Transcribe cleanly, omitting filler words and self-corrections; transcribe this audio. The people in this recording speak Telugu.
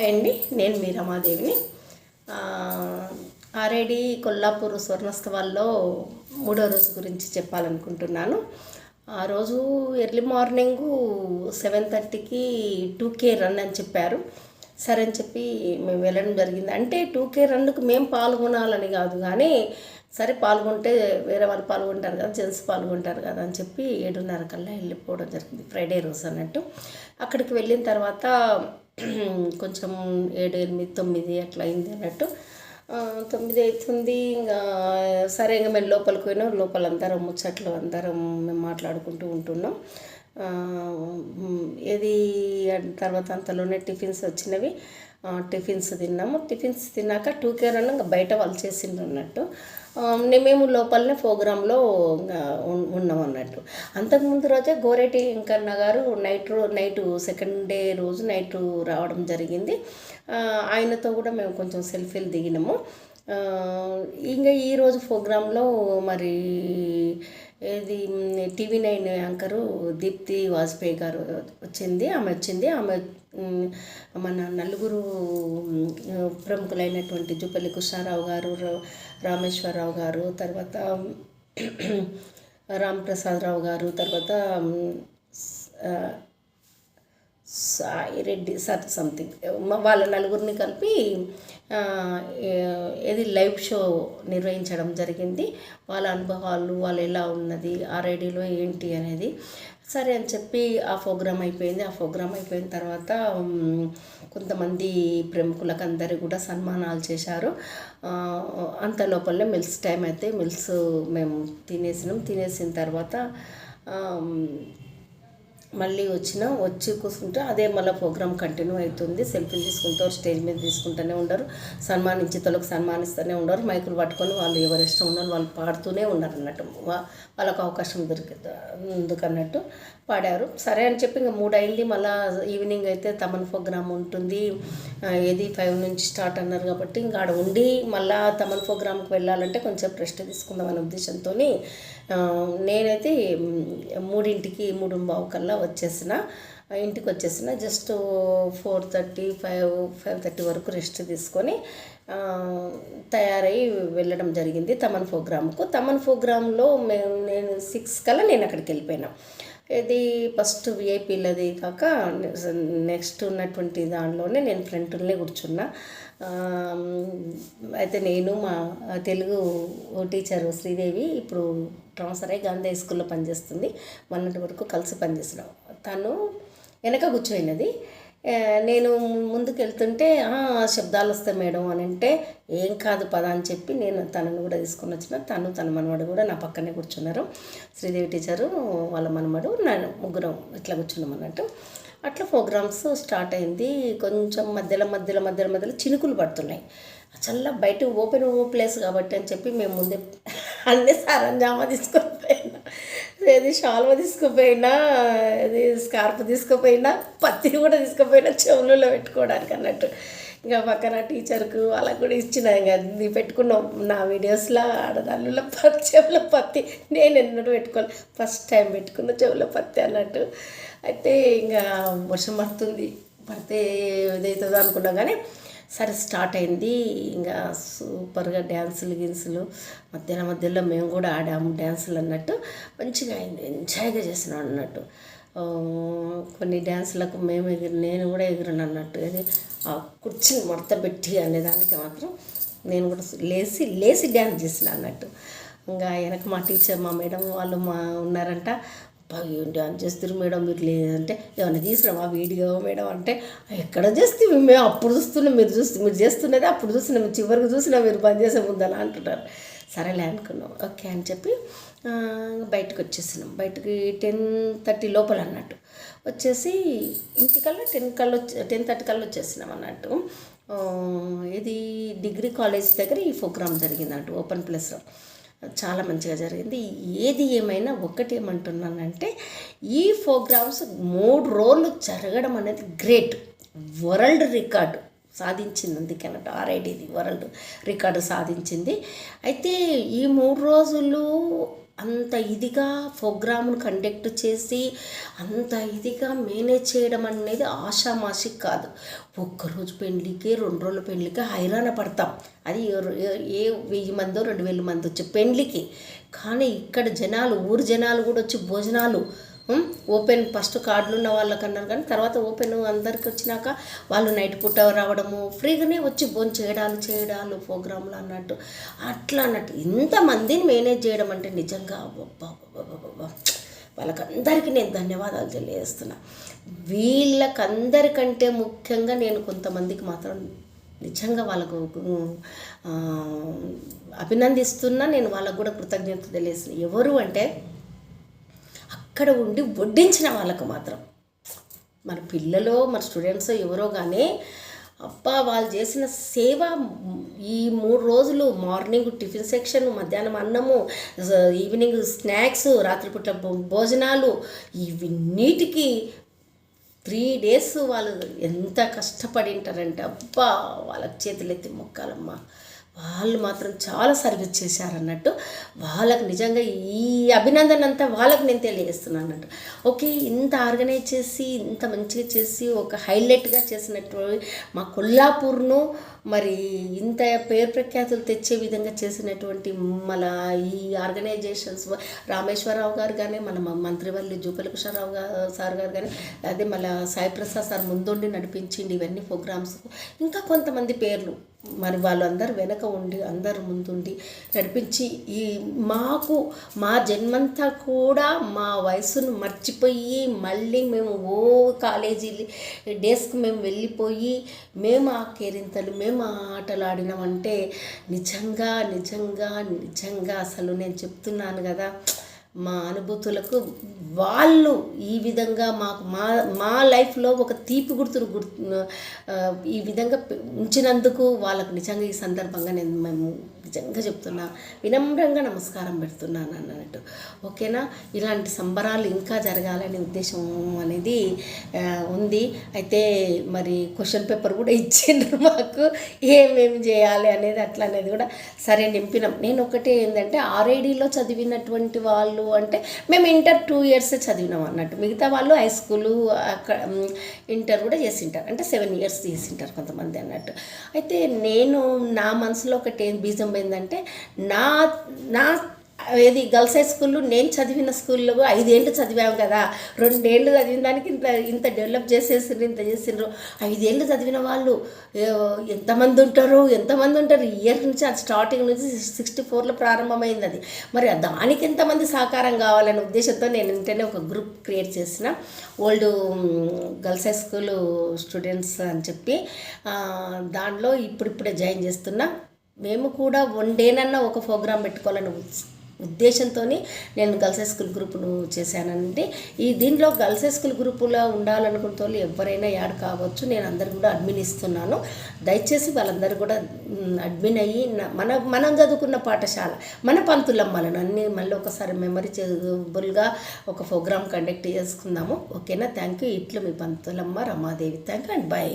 అండి, నేను మీ రమాదేవిని. ఆర్ఐడి కొల్లాపూర్ స్వర్ణోత్సవాల్లో మూడో రోజు గురించి చెప్పాలనుకుంటున్నాను. ఆ రోజు ఎర్లీ మార్నింగు 7:30కి 2K రన్ అని చెప్పారు. సరే అని చెప్పి మేము వెళ్ళడం జరిగింది. అంటే 2K రన్కు మేము పాల్గొనాలని కాదు, కానీ సరే పాల్గొంటే వేరే వాళ్ళు పాల్గొంటారు కదా, జెంట్స్ పాల్గొంటారు కదా అని చెప్పి 7:30 కల్లా వెళ్ళిపోవడం జరిగింది. ఫ్రైడే రోజు అన్నట్టు. అక్కడికి వెళ్ళిన తర్వాత కొంచెం 7, 8, 9 అట్లా అయింది అన్నట్టు. 9 అవుతుంది. ఇంకా సరే ఇంకా మేము లోపలికి పోయినాం. లోపల అందరం ముచ్చట్లు అందరం మేము మాట్లాడుకుంటూ ఉంటున్నాం. ఏది తర్వాత అంతలోనే టిఫిన్స్ వచ్చినవి. టిఫిన్స్ తిన్నాము. టిఫిన్స్ తిన్నాక 2K రన్ ఇంకా బయట వాళ్ళు చేసిండ్రు అన్నట్టు. మేము లోపలనే ప్రోగ్రాంలో ఉన్నాం అన్నట్టు. అంతకుముందు రోజే గోరేటి వెంకన్న గారు నైటు సెకండ్ డే రోజు నైటు రావడం జరిగింది. ఆయనతో కూడా మేము కొంచెం సెల్ఫీలు దిగినాము. ఇంకా ఈరోజు ప్రోగ్రాంలో మరి ఇది TV9 యాంకరు దీప్తి వాజ్పేయి గారు వచ్చింది. ఆమె మన నలుగురు ప్రముఖులైనటువంటి జూపల్లి కృష్ణారావు గారు, రామేశ్వరరావు గారు, తర్వాత రాంప్రసాదరావు గారు, తర్వాత సాయిరెడ్డి సంథింగ్ వాళ్ళ నలుగురిని కలిపి ఏది లైవ్ షో నిర్వహించడం జరిగింది. వాళ్ళ అనుభవాలు, వాళ్ళు ఎలా ఉన్నది ఆర్ఐడిలో ఏంటి అనేది. సరే అని చెప్పి ఆ ప్రోగ్రాం అయిపోయింది. ఆ ప్రోగ్రాం అయిపోయిన తర్వాత కొంతమంది ప్రముఖులకు అందరూ కూడా సన్మానాలు చేశారు. అంత లోపలనే మిల్స్ టైం అయితే మేము తినేసిన తర్వాత మళ్ళీ వచ్చి కూర్చుంటే అదే మళ్ళీ ప్రోగ్రామ్ కంటిన్యూ అవుతుంది. సెల్ఫీలు తీసుకుంటారు, స్టేజ్ మీద తీసుకుంటూనే ఉండరు, సన్మానించేతోళ్ళకి సన్మానిస్తూనే ఉండరు. మైకులు పట్టుకొని వాళ్ళు ఎవరి ఇష్టం ఉన్నారు వాళ్ళు పాడుతూనే ఉన్నారు అన్నట్టు. వాళ్ళకు అవకాశం ఎందుకన్నట్టు పాడారు. సరే అని చెప్పి ఇంకా 3 అయింది. మళ్ళీ ఈవినింగ్ అయితే తమన్ ప్రోగ్రామ్ ఉంటుంది. 5 నుంచి స్టార్ట్ అన్నారు కాబట్టి ఇంకా ఆడ ఉండి మళ్ళీ తమన్ ప్రోగ్రామ్కి వెళ్ళాలంటే కొంచెం రెస్ట్ తీసుకుందాం అనే ఉద్దేశంతో నేనైతే 3:15 కల్లా ఇంటికి వచ్చేసిన. జస్ట్ 4:30, 5:30 వరకు రెస్ట్ తీసుకొని తయారై వెళ్ళడం జరిగింది తమన్ ప్రోగ్రామ్కు. తమన్ ప్రోగ్రాంలో నేను 6 కల్లా నేను అక్కడికి వెళ్ళిపోయినా. ఇది ఫస్ట్ విఐపీలది కాక నెక్స్ట్ ఉన్నటువంటి దానిలోనే నేను ఫ్రంట్లోనే కూర్చున్నా. అయితే నేను మా తెలుగు టీచరు శ్రీదేవి ఇప్పుడు ట్రాన్స్ఫర్ అయ్యి గాంధీ స్కూల్లో పనిచేస్తుంది. మొన్నటి వరకు కలిసి పనిచేస్తున్నాం. తను వెనక కూర్చోయినది. నేను ముందుకు వెళ్తుంటే శబ్దాలు వస్తాయి మేడం అని అంటే ఏం కాదు పద అని చెప్పి నేను తనను కూడా తీసుకొని వచ్చిన. తన మనవడు కూడా నా పక్కనే కూర్చున్నారు. శ్రీదేవి టీచరు, వాళ్ళ మనవడు, ముగ్గురం ఇట్లా కూర్చున్నాం అన్నట్టు. అట్లా ప్రోగ్రామ్స్ స్టార్ట్ అయింది. కొంచెం మధ్యలో చినుకులు పడుతున్నాయి. చల్ల బయట ఓపెన్ ప్లేస్ కాబట్టి అని చెప్పి మేము ముందే అన్నీ సరంజామా తీసుకొని పోయినా, ఏది షాల్వా తీసుకుపోయినా, అది స్కార్ఫ్ తీసుకుపోయినా, పత్తిని కూడా తీసుకుపోయినా చెవులలో పెట్టుకోవడానికి అన్నట్టు. ఇంకా పక్కన టీచర్కు వాళ్ళకు కూడా ఇచ్చిన. ఇంకా నీ పెట్టుకున్నాం నా వీడియోస్లో ఆడదాళ్ళలో చెవుల పత్తి నేను ఎన్నడూ పెట్టుకోవాలి, ఫస్ట్ టైం పెట్టుకున్న చెవుల పత్తి అన్నట్టు. అయితే ఇంకా వర్షం పడితే ఇదవుతుందో అనుకున్నాం, కానీ సరే స్టార్ట్ అయింది. ఇంకా సూపర్గా గిన్సులు మధ్యలో మేము కూడా ఆడాము డ్యాన్సులు అన్నట్టు. మంచిగా అయింది, ఎంజాయ్గా చేసినాం అన్నట్టు. కొన్ని డ్యాన్సులకు నేను కూడా ఎగిరిన అన్నట్టు. అది ఆ కుర్చీని మడత పెట్టి అనేదానికి మాత్రం నేను కూడా లేచి డ్యాన్స్ చేసిన అన్నట్టు. ఇంకా వెనక మా టీచర్, మా మేడం వాళ్ళు ఉన్నారంట. ఏం డ్యాన్స్ చేస్తారు మేడం మీరు లేదంటే, ఏమన్నా తీసినామా వీడియో మేడం అంటే, ఎక్కడ చేస్తే మేము అప్పుడు చూస్తున్నాం, మీరు చేస్తున్నది అప్పుడు చూస్తున్నాం, చివరికి చూసినా మీరు బంద్ చేసే ముందలా అంటున్నారు. సరేలే అనుకున్నాం. ఓకే అని చెప్పి బయటకు వచ్చేసినాం. బయటకి 10:30 లోపల అన్నట్టు వచ్చేసి ఇంటికల్లా 10:30 కల్లా వచ్చేసినాం అన్నట్టు. ఇది డిగ్రీ కాలేజ్ దగ్గర ఈ ప్రోగ్రామ్ జరిగింది అన్నట్టు, ఓపెన్ ప్లేస్లో. చాలా మంచిగా జరిగింది. ఏది ఏమైనా ఒకటి ఏమంటున్నానంటే, ఈ ప్రోగ్రామ్స్ 3 రోజులు జరగడం అనేది గ్రేట్, వరల్డ్ రికార్డు సాధించింది. అందుకన్నట్టు ఆర్ఐడిది వరల్డ్ రికార్డు సాధించింది. అయితే ఈ 3 రోజులు అంత ఇదిగా ప్రోగ్రామును కండక్ట్ చేసి అంత ఇదిగా మేనేజ్ చేయడం అనేది ఆషామాషి కాదు. ఒక్కరోజు పెళ్ళికి 2 రోజుల పెళ్ళికి హైరాణ పడతాం. అది ఏ 1000 మందో 2000 మంది వచ్చే పెళ్ళికి. కానీ ఇక్కడ జనాలు, ఊరు జనాలు కూడా వచ్చి భోజనాలు ఓపెన్ ఫస్ట్ కార్డులు ఉన్న వాళ్ళకి అన్నారు, కానీ తర్వాత ఓపెన్ అందరికి వచ్చినాక వాళ్ళు నైట్ పూట రావడము, ఫ్రీగానే వచ్చి చేయడాలు ప్రోగ్రాంలు అన్నట్టు అట్లా అన్నట్టు ఇంతమందిని మేనేజ్ చేయడం అంటే నిజంగా వాళ్ళకందరికీ నేను ధన్యవాదాలు తెలియజేస్తున్నా. వీళ్ళకందరికంటే ముఖ్యంగా నేను కొంతమందికి మాత్రం నిజంగా వాళ్ళకు అభినందిస్తున్నా. నేను వాళ్ళకు కూడా కృతజ్ఞత తెలియజేస్తున్నా. ఎవరు అంటే అక్కడ ఉండి వడ్డించిన వాళ్ళకు మాత్రం, మన పిల్లలు మన స్టూడెంట్స్ ఎవరో కానీ అబ్బా వాళ్ళు చేసిన సేవ ఈ 3 రోజులు మార్నింగ్ టిఫిన్ సెక్షన్, మధ్యాహ్నం అన్నము, ఈవినింగ్ స్నాక్స్, రాత్రిపూట భోజనాలు, ఇవన్నిటికీ 3 days వాళ్ళు ఎంత కష్టపడి ఉంటారంటే అబ్బా వాళ్ళకి చేతులెత్తి మొక్కాలమ్మా. వాళ్ళు మాత్రం చాలా సర్వీస్ చేశారన్నట్టు. వాళ్ళకు నిజంగా ఈ అభినందన అంతా వాళ్ళకు నేను తెలియజేస్తున్నాను అన్నట్టు. ఓకే, ఇంత ఆర్గనైజ్ చేసి ఇంత మంచిగా చేసి ఒక హైలైట్గా చేసినట్టు మా కొల్లాపూర్ను మరి ఇంత పేరు ప్రఖ్యాతులు తెచ్చే విధంగా చేసినటువంటి మన ఈ ఆర్గనైజేషన్స్ రామేశ్వరరావు గారు కానీ, మన మంత్రివర్యులు జూపల్లి కృష్ణారావు సార్ గారు కానీ, అదే మళ్ళీ సాయి ప్రసాద్ సార్ ముందుండి నడిపించింది ఇవన్నీ ప్రోగ్రామ్స్. ఇంకా కొంతమంది పేర్లు మరి వాళ్ళందరూ వెనక ఉండి అందరూ ముందుండి నడిపించి ఈ మాకు మా జన్మంతా కూడా మా వయసును మర్చిపోయి మళ్ళీ మేము కాలేజీ డేస్కి మేము వెళ్ళిపోయి మేము ఆ కేరింతలు మేము ఆ ఆటలు ఆడినామంటే నిజంగా నిజంగా నిజంగా అసలు నేను చెప్తున్నాను కదా, మా అనుభూతులకు వాళ్ళు ఈ విధంగా మాకు మా లైఫ్లో ఒక తీపి గుర్తును ఈ విధంగా ఉంచినందుకు వాళ్ళకు నిజంగా ఈ సందర్భంగా మేము నిజంగా చెప్తున్నా, వినమ్రంగా నమస్కారం పెడుతున్నాను అన్నట్టు. ఓకేనా, ఇలాంటి సంబరాలు ఇంకా జరగాలనే ఉద్దేశం అనేది ఉంది. అయితే మరి క్వశ్చన్ పేపర్ కూడా ఇచ్చిండ్రు మాకు, ఏమేమి చేయాలి అనేది అట్లా అనేది కూడా సరే నింపినాం. నేను ఒకటే ఏంటంటే ఆర్ఐడిలో చదివినటువంటి వాళ్ళు అంటే మేము ఇంటర్ 2 years చదివినాం అన్నట్టు. మిగతా వాళ్ళు హై స్కూలు ఇంటర్ కూడా చేసింటారు, అంటే 7 years చేసింటారు కొంతమంది అన్నట్టు. అయితే నేను నా మనసులో ఒకటి ఏం బీజం పోయిందంటే నా ఏది గర్ల్స్ హై స్కూల్లో నేను చదివిన స్కూల్లో 5 ఏళ్ళు చదివాము కదా, 2 ఏళ్ళు చదివిన దానికి ఇంత డెవలప్ చేసేసిండ్రు, ఇంత చేసిండ్రు. 5 ఏళ్ళు చదివిన వాళ్ళు ఎంతమంది ఉంటారు ఇయర్ నుంచి, అది స్టార్టింగ్ నుంచి 64లో ప్రారంభమైంది అది. మరి దానికి ఎంతమంది సహకారం కావాలనే ఉద్దేశంతో నేను వెంటనే ఒక గ్రూప్ క్రియేట్ చేసిన, old girls high school students అని చెప్పి దాంట్లో ఇప్పుడిప్పుడే జాయిన్ చేస్తున్నా. మేము కూడా 1 day ఒక ప్రోగ్రాం పెట్టుకోవాలని ఉద్దేశంతో నేను గర్ల్స్ హై స్కూల్ గ్రూప్ను చేశానండి. దీంట్లో గర్ల్స్ హై స్కూల్ గ్రూపులో ఉండాలనుకున్న వాళ్ళు ఎవరైనా యాడ్ కావచ్చు. నేను అందరు కూడా అడ్మిన్ ఇస్తున్నాను. దయచేసి వాళ్ళందరూ కూడా అడ్మిన్ అయ్యి మనం చదువుకున్న పాఠశాల మన పంతులమ్మలను అన్నీ మళ్ళీ ఒకసారి మెమరీబుల్గా ఒక ప్రోగ్రామ్ కండక్ట్ చేసుకుందాము. ఓకేనా, థ్యాంక్ యూ. ఇట్లు మీ పంతులమ్మ Ramadevi. Thank you and by.